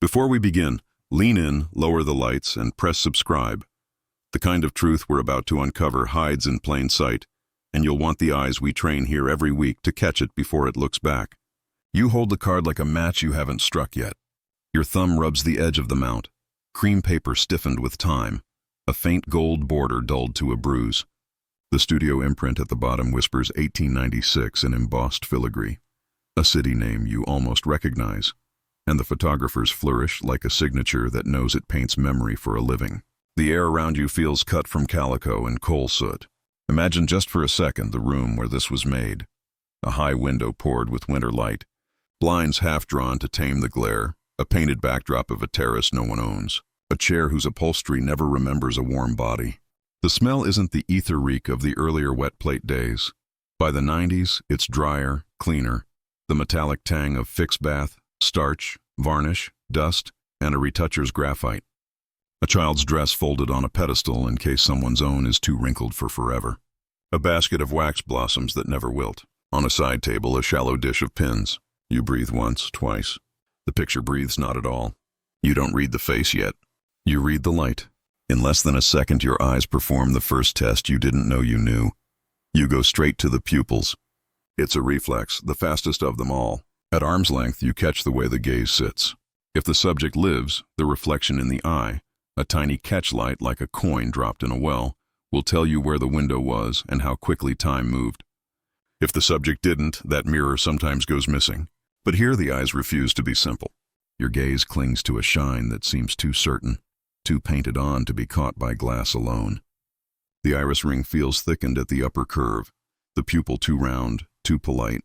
Before we begin, lean in, lower the lights, and press subscribe. The kind of truth we're about to uncover hides in plain sight, and you'll want the eyes we train here every week to catch it before it looks back. You hold the card like a match you haven't struck yet. Your thumb rubs the edge of the mount, cream paper stiffened with time, a faint gold border dulled to a bruise. The studio imprint at the bottom whispers 1896 in embossed filigree, a city name you almost recognize, and the photographer's flourish like a signature that knows it paints memory for a living. The air around you feels cut from calico and coal soot. Imagine just for a second the room where this was made. A high window poured with winter light, blinds half drawn to tame the glare, a painted backdrop of a terrace no one owns, a chair whose upholstery never remembers a warm body. The smell isn't the ether reek of the earlier wet plate days. By the 90s, it's drier, cleaner, the metallic tang of fixed bath, starch, varnish, dust, and a retoucher's graphite. A child's dress folded on a pedestal in case someone's own is too wrinkled for forever. A basket of wax blossoms that never wilt. On a side table, a shallow dish of pins. You breathe once, twice. The picture breathes not at all. You don't read the face yet. You read the light. In less than a second, your eyes perform the first test you didn't know you knew. You go straight to the pupils. It's a reflex, the fastest of them all. At arm's length, you catch the way the gaze sits. If the subject lives, the reflection in the eye, a tiny catchlight like a coin dropped in a well, will tell you where the window was and how quickly time moved. If the subject didn't, that mirror sometimes goes missing. But here the eyes refuse to be simple. Your gaze clings to a shine that seems too certain, too painted on to be caught by glass alone. The iris ring feels thickened at the upper curve, the pupil too round, too polite,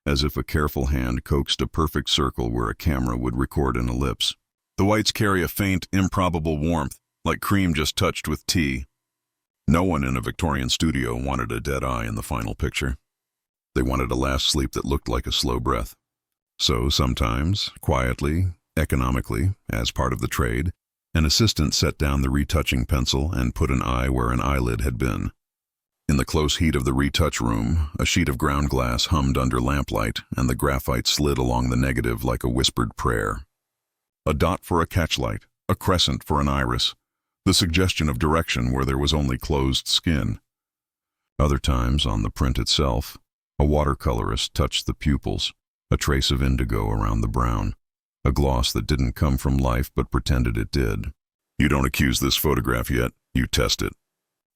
as if a careful hand coaxed a perfect circle where a camera would record an ellipse. The whites carry a faint, improbable warmth, like cream just touched with tea. No one in a Victorian studio wanted a dead eye in the final picture. They wanted a last sleep that looked like a slow breath. So sometimes, quietly, economically, as part of the trade, an assistant set down the retouching pencil and put an eye where an eyelid had been. In the close heat of the retouch room, a sheet of ground glass hummed under lamplight, and the graphite slid along the negative like a whispered prayer. A dot for a catchlight, a crescent for an iris, the suggestion of direction where there was only closed skin. Other times, on the print itself, a watercolorist touched the pupils, a trace of indigo around the brown, a gloss that didn't come from life but pretended it did. You don't accuse this photograph yet, you test it.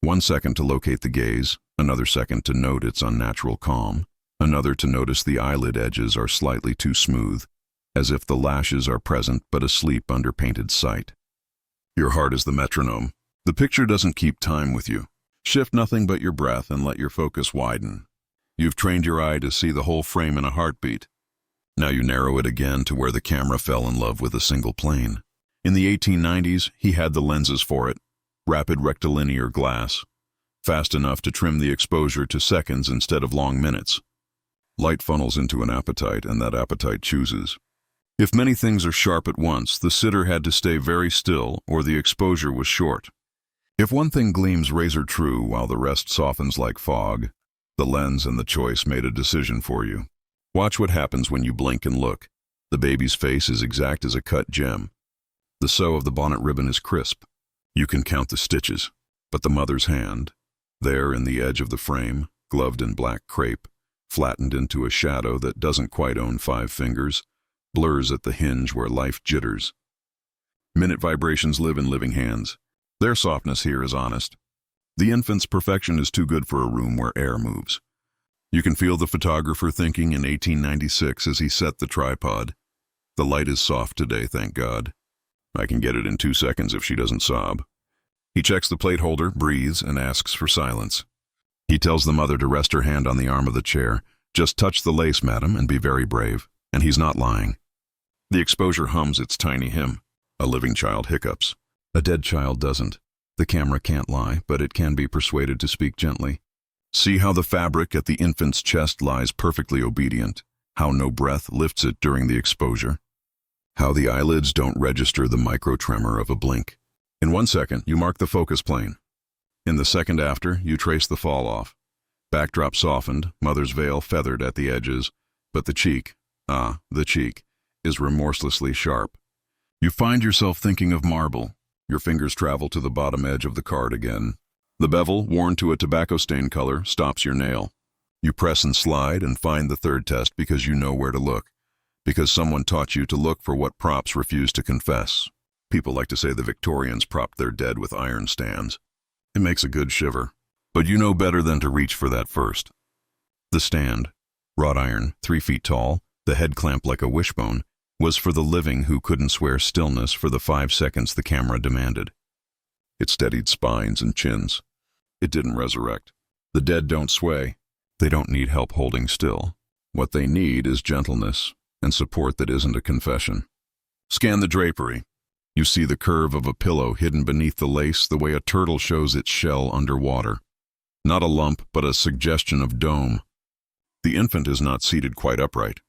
1 second to locate the gaze, another second to note its unnatural calm, another to notice the eyelid edges are slightly too smooth, as if the lashes are present but asleep under painted sight. Your heart is the metronome. The picture doesn't keep time with you. Shift nothing but your breath and let your focus widen. You've trained your eye to see the whole frame in a heartbeat. Now you narrow it again to where the camera fell in love with a single plane. In the 1890s, he had the lenses for it. Rapid rectilinear glass, fast enough to trim the exposure to seconds instead of long minutes. Light funnels into an appetite, and that appetite chooses. If many things are sharp at once, the sitter had to stay very still, or the exposure was short. If one thing gleams razor true while the rest softens like fog, the lens and the choice made a decision for you. Watch what happens when you blink and look. The baby's face is exact as a cut gem. The sew of the bonnet ribbon is crisp. You can count the stitches, but the mother's hand, there in the edge of the frame, gloved in black crepe, flattened into a shadow that doesn't quite own 5 fingers, blurs at the hinge where life jitters. Minute vibrations live in living hands. Their softness here is honest. The infant's perfection is too good for a room where air moves. You can feel the photographer thinking in 1896 as he set the tripod. The light is soft today, thank God. I can get it in 2 seconds if she doesn't sob. He checks the plate holder, breathes, and asks for silence. He tells the mother to rest her hand on the arm of the chair. Just touch the lace, madam, and be very brave. And he's not lying. The exposure hums its tiny hymn. A living child hiccups. A dead child doesn't. The camera can't lie, but it can be persuaded to speak gently. See how the fabric at the infant's chest lies perfectly obedient, how no breath lifts it during the exposure, how the eyelids don't register the micro-tremor of a blink. In 1 second, you mark the focus plane. In the second after, you trace the fall off. Backdrop softened, mother's veil feathered at the edges, but the cheek, the cheek, is remorselessly sharp. You find yourself thinking of marble. Your fingers travel to the bottom edge of the card again. The bevel, worn to a tobacco stain color, stops your nail. You press and slide and find the third test because you know where to look. Because someone taught you to look for what props refuse to confess. People like to say the Victorians propped their dead with iron stands. It makes a good shiver. But you know better than to reach for that first. The stand, wrought iron, 3 feet tall, the head clamp like a wishbone, was for the living who couldn't swear stillness for the 5 seconds the camera demanded. It steadied spines and chins. It didn't resurrect. The dead don't sway. They don't need help holding still. What they need is gentleness and support that isn't a confession. Scan the drapery. You see the curve of a pillow hidden beneath the lace the way a turtle shows its shell underwater. Not a lump, but a suggestion of dome. The infant is not seated quite upright.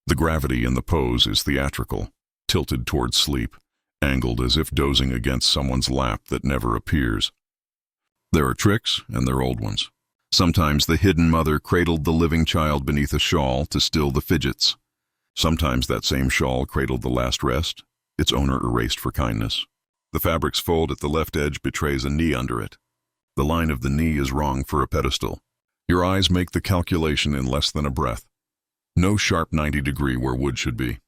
The gravity in the pose is theatrical, tilted toward sleep, angled as if dozing against someone's lap that never appears. There are tricks, and there are old ones. Sometimes the hidden mother cradled the living child beneath a shawl to still the fidgets. Sometimes that same shawl cradled the last rest, its owner erased for kindness. The fabric's fold at the left edge betrays a knee under it. The line of the knee is wrong for a pedestal. Your eyes make the calculation in less than a breath. No sharp 90-degree where wood should be.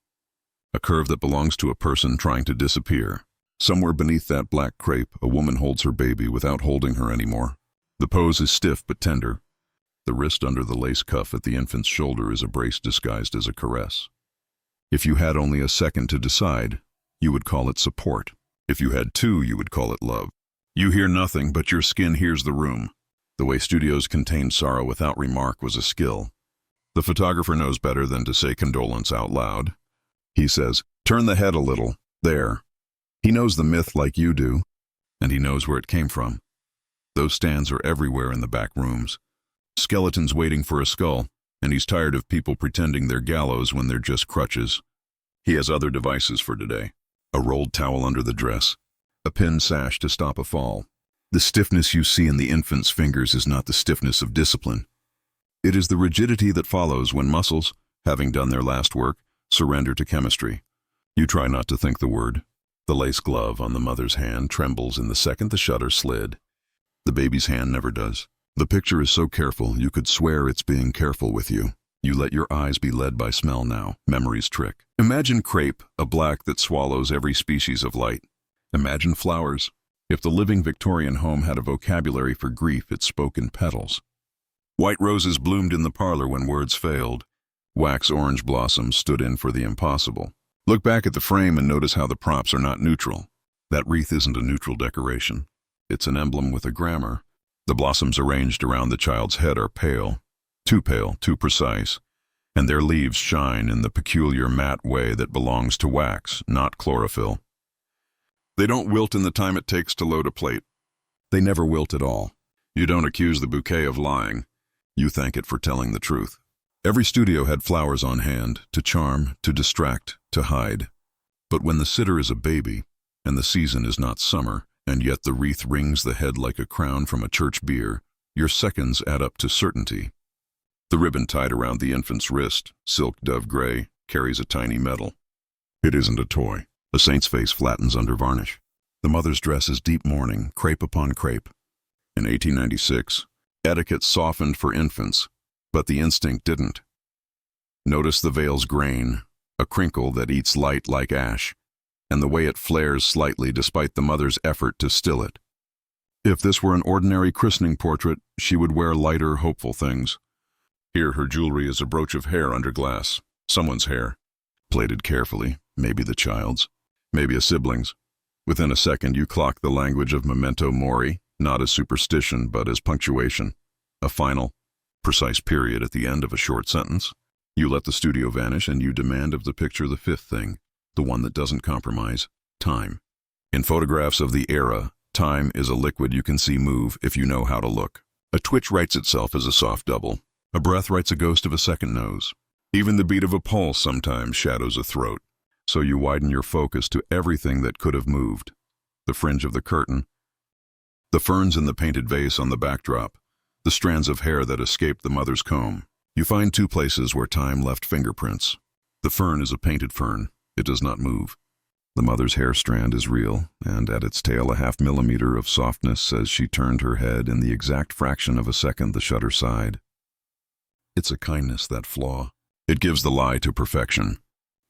A curve that belongs to a person trying to disappear. Somewhere beneath that black crepe, a woman holds her baby without holding her anymore. The pose is stiff but tender. The wrist under the lace cuff at the infant's shoulder is a brace disguised as a caress. If you had only a second to decide, you would call it support. If you had 2, you would call it love. You hear nothing, but your skin hears the room. The way studios contained sorrow without remark was a skill. The photographer knows better than to say condolence out loud. He says, "Turn the head a little, there." He knows the myth like you do, and he knows where it came from. Those stands are everywhere in the back rooms. Skeletons waiting for a skull, and he's tired of people pretending they're gallows when they're just crutches. He has other devices for today. A rolled towel under the dress, a pin sash to stop a fall. The stiffness you see in the infant's fingers is not the stiffness of discipline. It is the rigidity that follows when muscles, having done their last work, surrender to chemistry. You try not to think the word. The lace glove on the mother's hand trembles in the second the shutter slid. The baby's hand never does. The picture is so careful you could swear it's being careful with you. You let your eyes be led by smell now, memory's trick. Imagine crepe, a black that swallows every species of light. Imagine flowers. If the living Victorian home had a vocabulary for grief, it spoke in petals. White roses bloomed in the parlor when words failed. Wax orange blossoms stood in for the impossible. Look back at the frame and notice how the props are not neutral. That wreath isn't a neutral decoration. It's an emblem with a grammar. The blossoms arranged around the child's head are pale, too precise, and their leaves shine in the peculiar matte way that belongs to wax, not chlorophyll. They don't wilt in the time it takes to load a plate. They never wilt at all. You don't accuse the bouquet of lying. You thank it for telling the truth. Every studio had flowers on hand, to charm, to distract, to hide. But when the sitter is a baby, and the season is not summer, and yet the wreath rings the head like a crown from a church bier, your seconds add up to certainty. The ribbon tied around the infant's wrist, silk dove gray, carries a tiny medal. It isn't a toy. A saint's face flattens under varnish. The mother's dress is deep mourning, crepe upon crepe. In 1896, etiquette softened for infants, but the instinct didn't. Notice the veil's grain, a crinkle that eats light like ash, and the way it flares slightly despite the mother's effort to still it. If this were an ordinary christening portrait, she would wear lighter, hopeful things. Here her jewelry is a brooch of hair under glass, someone's hair, plaited carefully, maybe the child's, maybe a sibling's. Within a second you clock the language of memento mori, not as superstition but as punctuation, a final, precise period at the end of a short sentence. You let the studio vanish and you demand of the picture the fifth thing, the one that doesn't compromise, time. In photographs of the era, time is a liquid you can see move if you know how to look. A twitch writes itself as a soft double. A breath writes a ghost of a second nose. Even the beat of a pulse sometimes shadows a throat. So you widen your focus to everything that could have moved. The fringe of the curtain, the ferns in the painted vase on the backdrop, the strands of hair that escaped the mother's comb. You find two places where time left fingerprints. The fern is a painted fern. It does not move. The mother's hair strand is real, and at its tail a half millimeter of softness as she turned her head in the exact fraction of a second the shutter sighed. It's a kindness, that flaw. It gives the lie to perfection.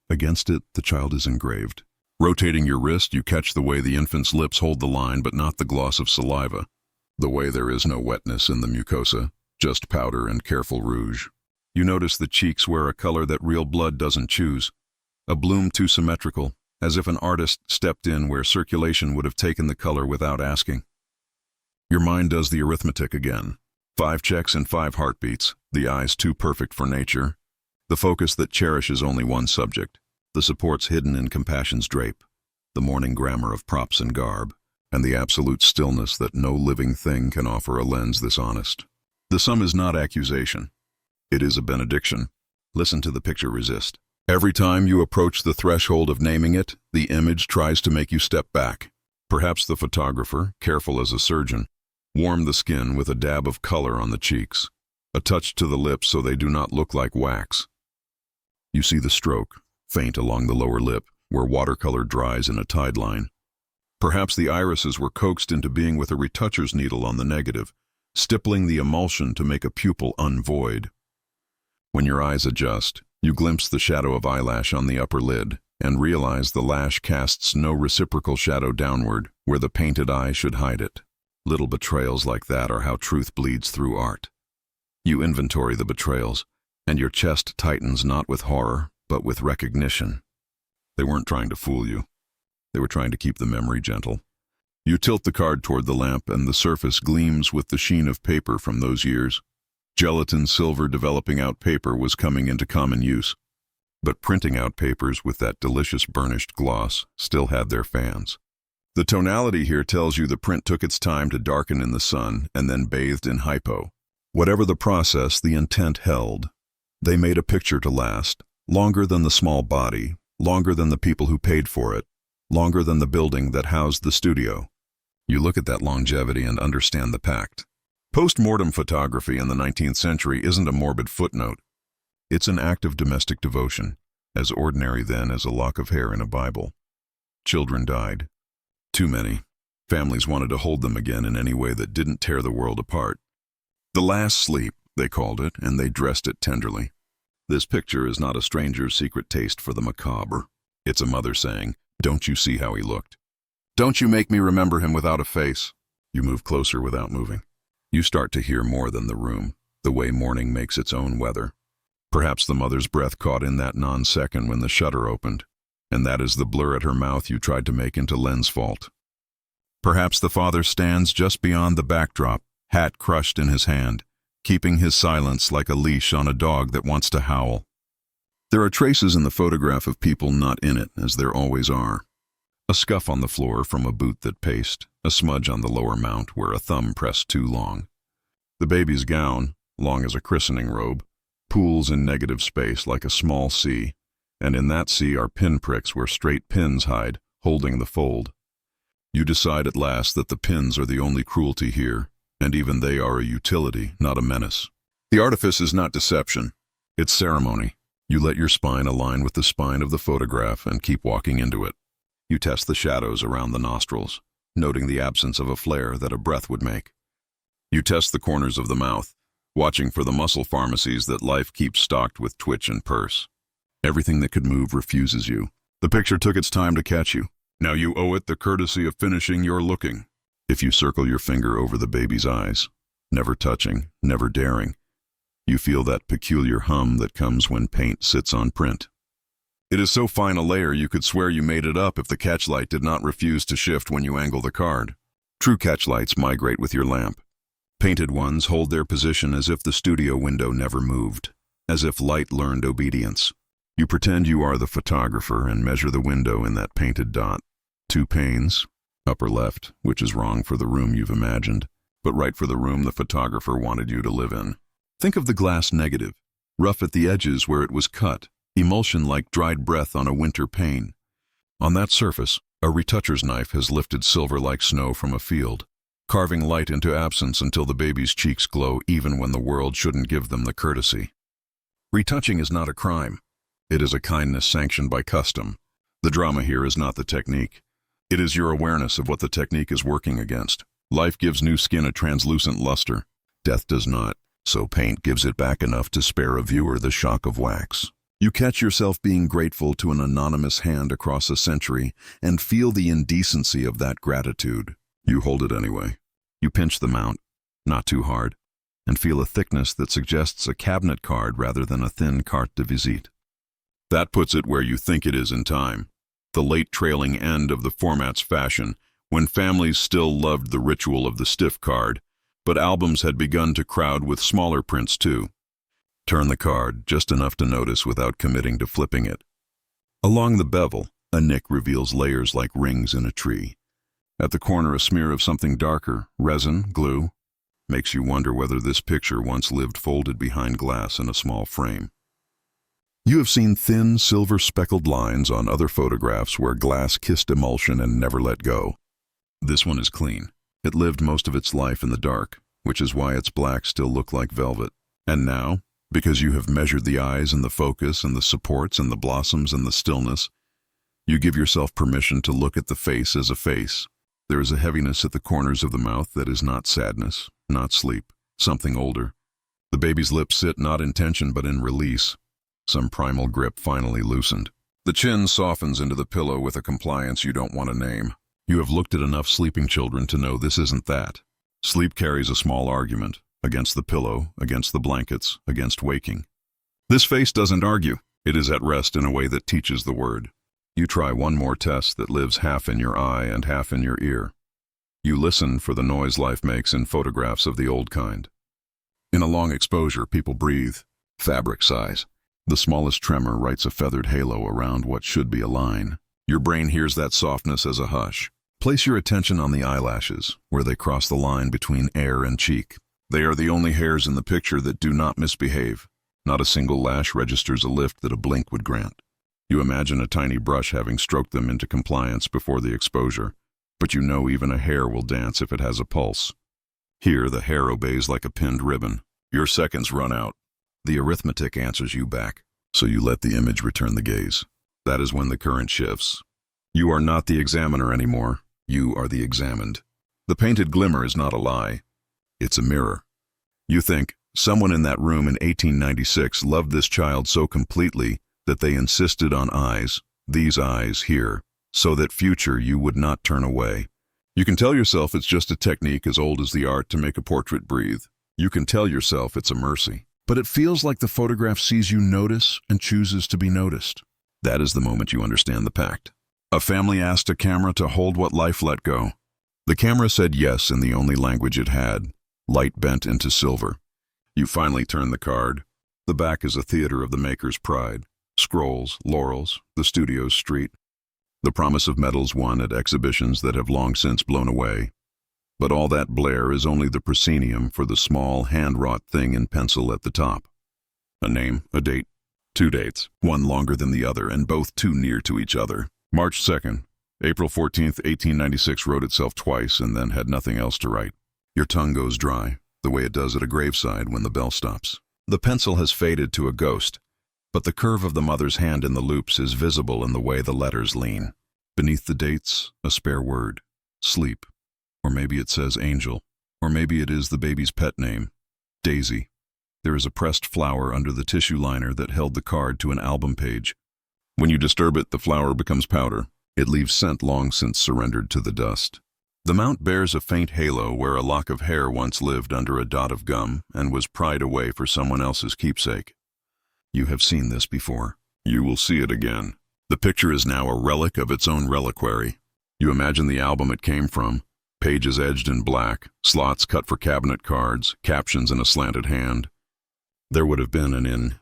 Against it, the child is engraved. Rotating your wrist, you catch the way the infant's lips hold the line, but not the gloss of saliva. The way there is no wetness in the mucosa, just powder and careful rouge. You notice the cheeks wear a color that real blood doesn't choose. A bloom too symmetrical, as if an artist stepped in where circulation would have taken the color without asking. Your mind does the arithmetic again. 5 checks and 5 heartbeats, the eyes too perfect for nature. The focus that cherishes only one subject, the supports hidden in compassion's drape, the morning grammar of props and garb, and the absolute stillness that no living thing can offer a lens this honest. The sum is not accusation. It is a benediction. Listen to the picture resist. Every time you approach the threshold of naming it, the image tries to make you step back. Perhaps the photographer, careful as a surgeon, warmed the skin with a dab of color on the cheeks, a touch to the lips so they do not look like wax. You see the stroke, faint along the lower lip, where watercolor dries in a tide line. Perhaps the irises were coaxed into being with a retoucher's needle on the negative, stippling the emulsion to make a pupil unvoid. When your eyes adjust, you glimpse the shadow of eyelash on the upper lid, and realize the lash casts no reciprocal shadow downward, where the painted eye should hide it. Little betrayals like that are how truth bleeds through art. You inventory the betrayals, and your chest tightens not with horror, but with recognition. They weren't trying to fool you. They were trying to keep the memory gentle. You tilt the card toward the lamp, and the surface gleams with the sheen of paper from those years. Gelatin silver developing out paper was coming into common use. But printing out papers with that delicious burnished gloss still had their fans. The tonality here tells you the print took its time to darken in the sun and then bathed in hypo. Whatever the process, the intent held. They made a picture to last, longer than the small body, longer than the people who paid for it, longer than the building that housed the studio. You look at that longevity and understand the pact. Post-mortem photography in the 19th century isn't a morbid footnote. It's an act of domestic devotion, as ordinary then as a lock of hair in a Bible. Children died. Too many. Families wanted to hold them again in any way that didn't tear the world apart. The last sleep, they called it, and they dressed it tenderly. This picture is not a stranger's secret taste for the macabre. It's a mother saying, "Don't you see how he looked? Don't you make me remember him without a face?" You move closer without moving. You start to hear more than the room, the way morning makes its own weather. Perhaps the mother's breath caught in that non-second when the shutter opened, and that is the blur at her mouth you tried to make into lens fault. Perhaps the father stands just beyond the backdrop, hat crushed in his hand, keeping his silence like a leash on a dog that wants to howl. There are traces in the photograph of people not in it, as there always are. A scuff on the floor from a boot that paced, a smudge on the lower mount where a thumb pressed too long. The baby's gown, long as a christening robe, pools in negative space like a small sea, and in that sea are pinpricks where straight pins hide, holding the fold. You decide at last that the pins are the only cruelty here, and even they are a utility, not a menace. The artifice is not deception, it's ceremony. You let your spine align with the spine of the photograph and keep walking into it. You test the shadows around the nostrils, noting the absence of a flare that a breath would make. You test the corners of the mouth, watching for the muscle pharmacies that life keeps stocked with twitch and purse. Everything that could move refuses you. The picture took its time to catch you. Now you owe it the courtesy of finishing your looking. If you circle your finger over the baby's eyes, never touching, never daring, you feel that peculiar hum that comes when paint sits on print. It is so fine a layer you could swear you made it up if the catchlight did not refuse to shift when you angle the card. True catchlights migrate with your lamp. Painted ones hold their position as if the studio window never moved, as if light learned obedience. You pretend you are the photographer and measure the window in that painted dot. 2 panes, upper left, which is wrong for the room you've imagined, but right for the room the photographer wanted you to live in. Think of the glass negative, rough at the edges where it was cut, emulsion like dried breath on a winter pane. On that surface, a retoucher's knife has lifted silver like snow from a field, carving light into absence until the baby's cheeks glow even when the world shouldn't give them the courtesy. Retouching is not a crime. It is a kindness sanctioned by custom. The drama here is not the technique. It is your awareness of what the technique is working against. Life gives new skin a translucent luster. Death does not, so paint gives it back enough to spare a viewer the shock of wax. You catch yourself being grateful to an anonymous hand across a century and feel the indecency of that gratitude. You hold it anyway. You pinch the mount, not too hard, and feel a thickness that suggests a cabinet card rather than a thin carte de visite. That puts it where you think it is in time, the late trailing end of the format's fashion, when families still loved the ritual of the stiff card, but albums had begun to crowd with smaller prints too. Turn the card, just enough to notice without committing to flipping it. Along the bevel, a nick reveals layers like rings in a tree. At the corner, a smear of something darker, resin, glue, makes you wonder whether this picture once lived folded behind glass in a small frame. You have seen thin, silver-speckled lines on other photographs where glass kissed emulsion and never let go. This one is clean. It lived most of its life in the dark, which is why its blacks still look like velvet. And now, because you have measured the eyes and the focus and the supports and the blossoms and the stillness, you give yourself permission to look at the face as a face. There is a heaviness at the corners of the mouth that is not sadness, not sleep, something older. The baby's lips sit not in tension but in release, some primal grip finally loosened. The chin softens into the pillow with a compliance you don't want to name. You have looked at enough sleeping children to know this isn't that. Sleep carries a small argument, against the pillow, against the blankets, against waking. This face doesn't argue. It is at rest in a way that teaches the word. You try one more test that lives half in your eye and half in your ear. You listen for the noise life makes in photographs of the old kind. In a long exposure, people breathe. Fabric sighs. The smallest tremor writes a feathered halo around what should be a line. Your brain hears that softness as a hush. Place your attention on the eyelashes, where they cross the line between air and cheek. They are the only hairs in the picture that do not misbehave. Not a single lash registers a lift that a blink would grant. You imagine a tiny brush having stroked them into compliance before the exposure, but you know even a hair will dance if it has a pulse. Here, the hair obeys like a pinned ribbon. Your seconds run out. The arithmetic answers you back, so you let the image return the gaze. That is when the current shifts. You are not the examiner anymore. You are the examined. The painted glimmer is not a lie. It's a mirror. You think, someone in that room in 1896 loved this child so completely that they insisted on eyes, these eyes here, so that future you would not turn away. You can tell yourself it's just a technique as old as the art to make a portrait breathe. You can tell yourself it's a mercy. But it feels like the photograph sees you notice and chooses to be noticed. That is the moment you understand the pact. A family asked a camera to hold what life let go. The camera said yes in the only language it had, light bent into silver. You finally turn the card. The back is a theater of the maker's pride. Scrolls, laurels, the studio's street. The promise of medals won at exhibitions that have long since blown away. But all that blare is only the proscenium for the small, hand-wrought thing in pencil at the top. A name, a date, 2 dates, one longer than the other and both too near to each other. March 2nd, April 14th, 1896 wrote itself twice and then had nothing else to write. Your tongue goes dry, the way it does at a graveside when the bell stops. The pencil has faded to a ghost, but the curve of the mother's hand in the loops is visible in the way the letters lean. Beneath the dates, a spare word, sleep. Or maybe it says angel, or maybe it is the baby's pet name, Daisy. There is a pressed flower under the tissue liner that held the card to an album page. When you disturb it, the flower becomes powder. It leaves scent long since surrendered to the dust. The mount bears a faint halo where a lock of hair once lived under a dot of gum and was pried away for someone else's keepsake. You have seen this before. You will see it again. The picture is now a relic of its own reliquary. You imagine the album it came from. Pages edged in black, slots cut for cabinet cards, captions in a slanted hand. There would have been an in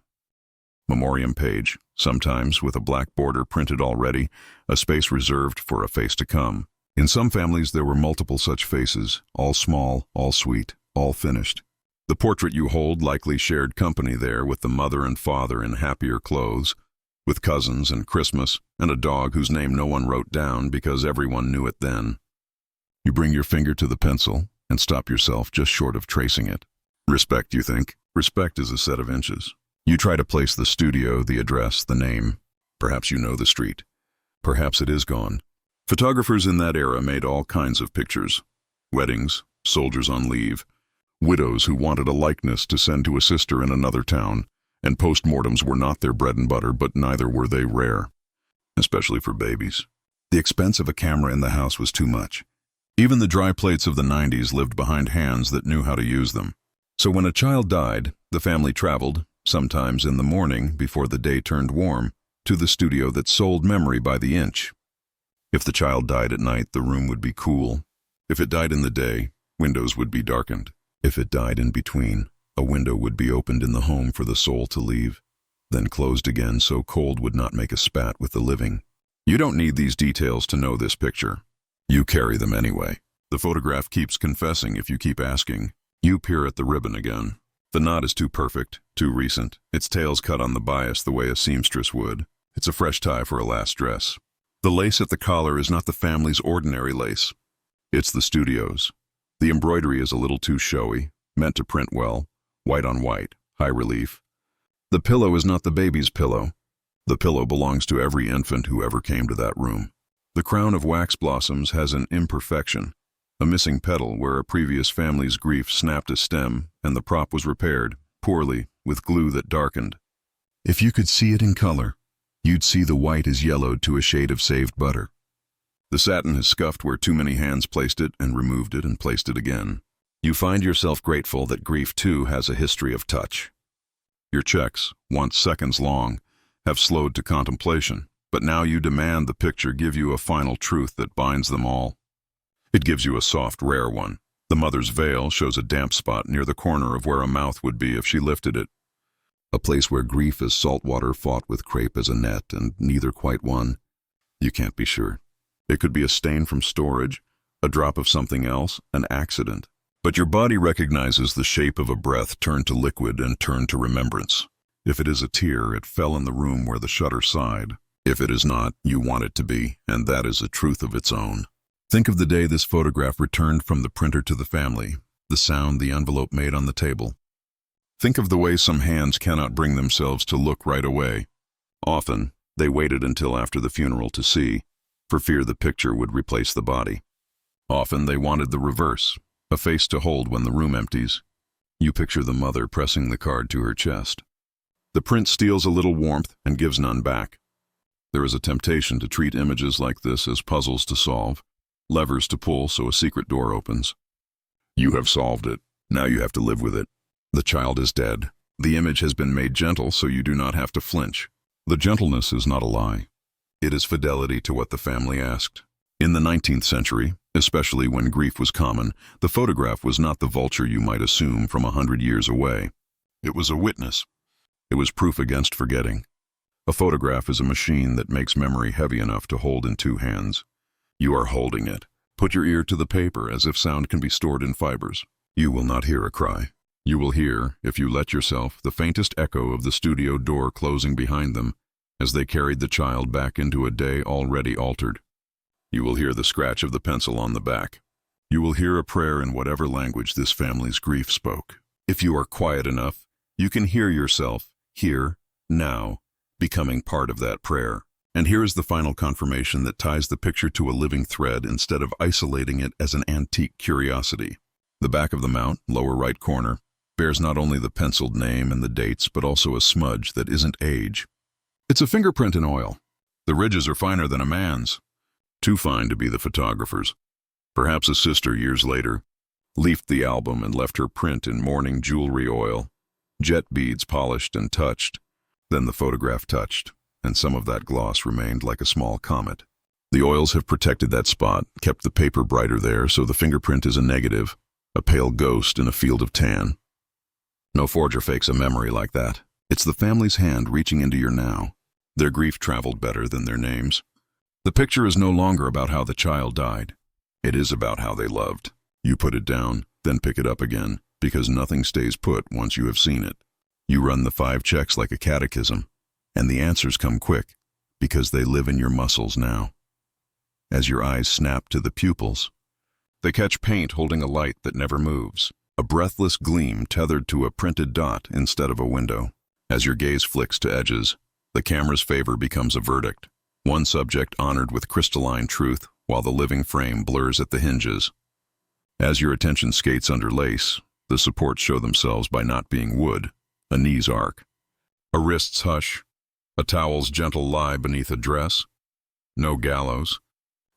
memoriam page, sometimes with a black border printed already, a space reserved for a face to come. In some families there were multiple such faces, all small, all sweet, all finished. The portrait you hold likely shared company there with the mother and father in happier clothes, with cousins and Christmas, and a dog whose name no one wrote down because everyone knew it then. You bring your finger to the pencil and stop yourself just short of tracing it. Respect, you think? Respect is a set of inches. You try to place the studio, the address, the name. Perhaps you know the street. Perhaps it is gone. Photographers in that era made all kinds of pictures. Weddings, soldiers on leave, widows who wanted a likeness to send to a sister in another town, and postmortems were not their bread and butter, but neither were they rare, especially for babies. The expense of a camera in the house was too much. Even the dry plates of the 90s lived behind hands that knew how to use them. So when a child died, the family traveled, sometimes in the morning before the day turned warm, to the studio that sold memory by the inch. If the child died at night, the room would be cool. If it died in the day, windows would be darkened. If it died in between, a window would be opened in the home for the soul to leave, then closed again so cold would not make a spat with the living. You don't need these details to know this picture. You carry them anyway. The photograph keeps confessing if you keep asking. You peer at the ribbon again. The knot is too perfect, too recent. Its tail's cut on the bias the way a seamstress would. It's a fresh tie for a last dress. The lace at the collar is not the family's ordinary lace. It's the studio's. The embroidery is a little too showy, meant to print well, white on white, high relief. The pillow is not the baby's pillow. The pillow belongs to every infant who ever came to that room. The crown of wax blossoms has an imperfection, a missing petal where a previous family's grief snapped a stem and the prop was repaired, poorly, with glue that darkened. If you could see it in color, you'd see the white is yellowed to a shade of saved butter. The satin has scuffed where too many hands placed it and removed it and placed it again. You find yourself grateful that grief too has a history of touch. Your checks, once seconds long, have slowed to contemplation, but now you demand the picture give you a final truth that binds them all. It gives you a soft, rare one. The mother's veil shows a damp spot near the corner of where a mouth would be if she lifted it. A place where grief as salt water fought with crepe as a net, and neither quite won. You can't be sure. It could be a stain from storage, a drop of something else, an accident. But your body recognizes the shape of a breath turned to liquid and turned to remembrance. If it is a tear, it fell in the room where the shutter sighed. If it is not, you want it to be, and that is a truth of its own. Think of the day this photograph returned from the printer to the family, the sound the envelope made on the table. Think of the way some hands cannot bring themselves to look right away. Often, they waited until after the funeral to see, for fear the picture would replace the body. Often they wanted the reverse, a face to hold when the room empties. You picture the mother pressing the card to her chest. The print steals a little warmth and gives none back. There is a temptation to treat images like this as puzzles to solve, levers to pull so a secret door opens. You have solved it. Now you have to live with it. The child is dead. The image has been made gentle so you do not have to flinch. The gentleness is not a lie. It is fidelity to what the family asked. In the 19th century, especially when grief was common, the photograph was not the vulture you might assume from 100 years away. It was a witness. It was proof against forgetting. A photograph is a machine that makes memory heavy enough to hold in two hands. You are holding it. Put your ear to the paper as if sound can be stored in fibers. You will not hear a cry. You will hear, if you let yourself, the faintest echo of the studio door closing behind them as they carried the child back into a day already altered. You will hear the scratch of the pencil on the back. You will hear a prayer in whatever language this family's grief spoke. If you are quiet enough, you can hear yourself, here, now, becoming part of that prayer. And here is the final confirmation that ties the picture to a living thread instead of isolating it as an antique curiosity. The back of the mount, lower right corner, bears not only the penciled name and the dates, but also a smudge that isn't age. It's a fingerprint in oil. The ridges are finer than a man's. Too fine to be the photographer's. Perhaps a sister years later leafed the album and left her print in mourning jewelry oil, jet beads polished and touched. Then the photograph touched, and some of that gloss remained like a small comet. The oils have protected that spot, kept the paper brighter there, so the fingerprint is a negative, a pale ghost in a field of tan. No forger fakes a memory like that. It's the family's hand reaching into your now. Their grief traveled better than their names. The picture is no longer about how the child died. It is about how they loved. You put it down, then pick it up again, because nothing stays put once you have seen it. You run the 5 checks like a catechism, and the answers come quick, because they live in your muscles now. As your eyes snap to the pupils, they catch paint holding a light that never moves, a breathless gleam tethered to a printed dot instead of a window. As your gaze flicks to edges, the camera's favor becomes a verdict. One subject honored with crystalline truth, while the living frame blurs at the hinges. As your attention skates under lace, the supports show themselves by not being wood, a knee's arc, a wrist's hush, a towel's gentle lie beneath a dress. No gallows,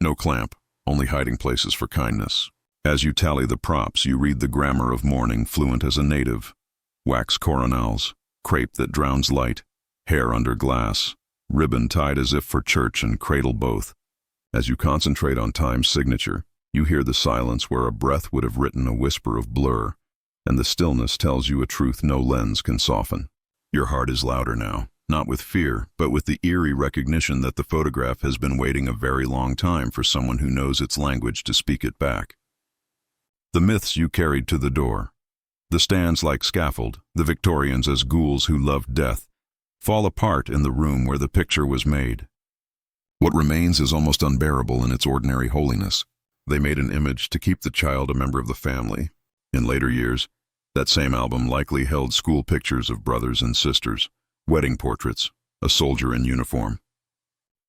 no clamp, only hiding places for kindness. As you tally the props, you read the grammar of mourning fluent as a native. Wax coronals, crepe that drowns light, hair under glass, ribbon tied as if for church and cradle both. As you concentrate on time's signature, you hear the silence where a breath would have written a whisper of blur, and the stillness tells you a truth no lens can soften. Your heart is louder now, not with fear, but with the eerie recognition that the photograph has been waiting a very long time for someone who knows its language to speak it back. The myths you carried to the door, the stands like scaffold, the Victorians as ghouls who loved death, fall apart in the room where the picture was made. What remains is almost unbearable in its ordinary holiness. They made an image to keep the child a member of the family. In later years, that same album likely held school pictures of brothers and sisters, wedding portraits, a soldier in uniform.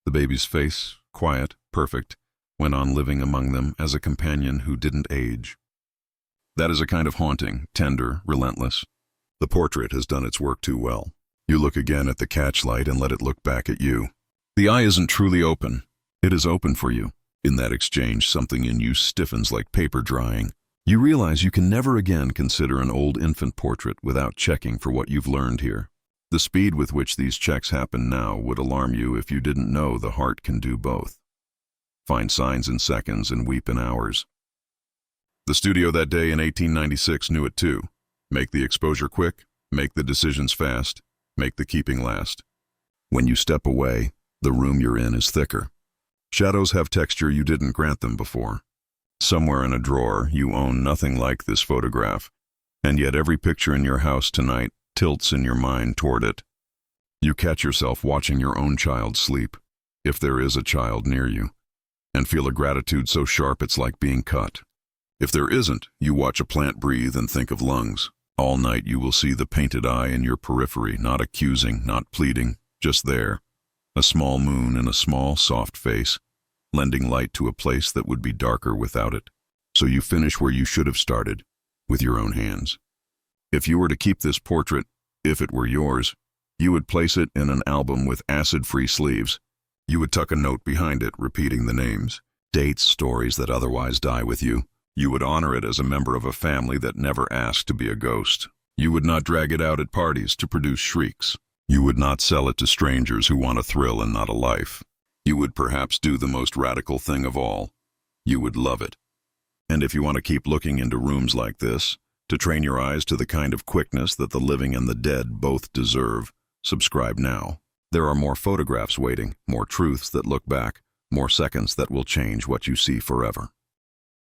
The baby's face, quiet, perfect, went on living among them as a companion who didn't age. That is a kind of haunting, tender, relentless. The portrait has done its work too well. You look again at the catchlight and let it look back at you. The eye isn't truly open. It is open for you. In that exchange, something in you stiffens like paper drying. You realize you can never again consider an old infant portrait without checking for what you've learned here. The speed with which these checks happen now would alarm you if you didn't know the heart can do both. Find signs in seconds and weep in hours. The studio that day in 1896 knew it too. Make the exposure quick, make the decisions fast, make the keeping last. When you step away, the room you're in is thicker. Shadows have texture you didn't grant them before. Somewhere in a drawer, you own nothing like this photograph, and yet every picture in your house tonight tilts in your mind toward it. You catch yourself watching your own child sleep, if there is a child near you, and feel a gratitude so sharp it's like being cut. If there isn't, you watch a plant breathe and think of lungs. All night you will see the painted eye in your periphery, not accusing, not pleading, just there. A small moon in a small, soft face, lending light to a place that would be darker without it. So you finish where you should have started, with your own hands. If you were to keep this portrait, if it were yours, you would place it in an album with acid-free sleeves. You would tuck a note behind it, repeating the names, dates, stories that otherwise die with you. You would honor it as a member of a family that never asked to be a ghost. You would not drag it out at parties to produce shrieks. You would not sell it to strangers who want a thrill and not a life. You would perhaps do the most radical thing of all. You would love it. And if you want to keep looking into rooms like this, to train your eyes to the kind of quickness that the living and the dead both deserve, subscribe now. There are more photographs waiting, more truths that look back, more seconds that will change what you see forever.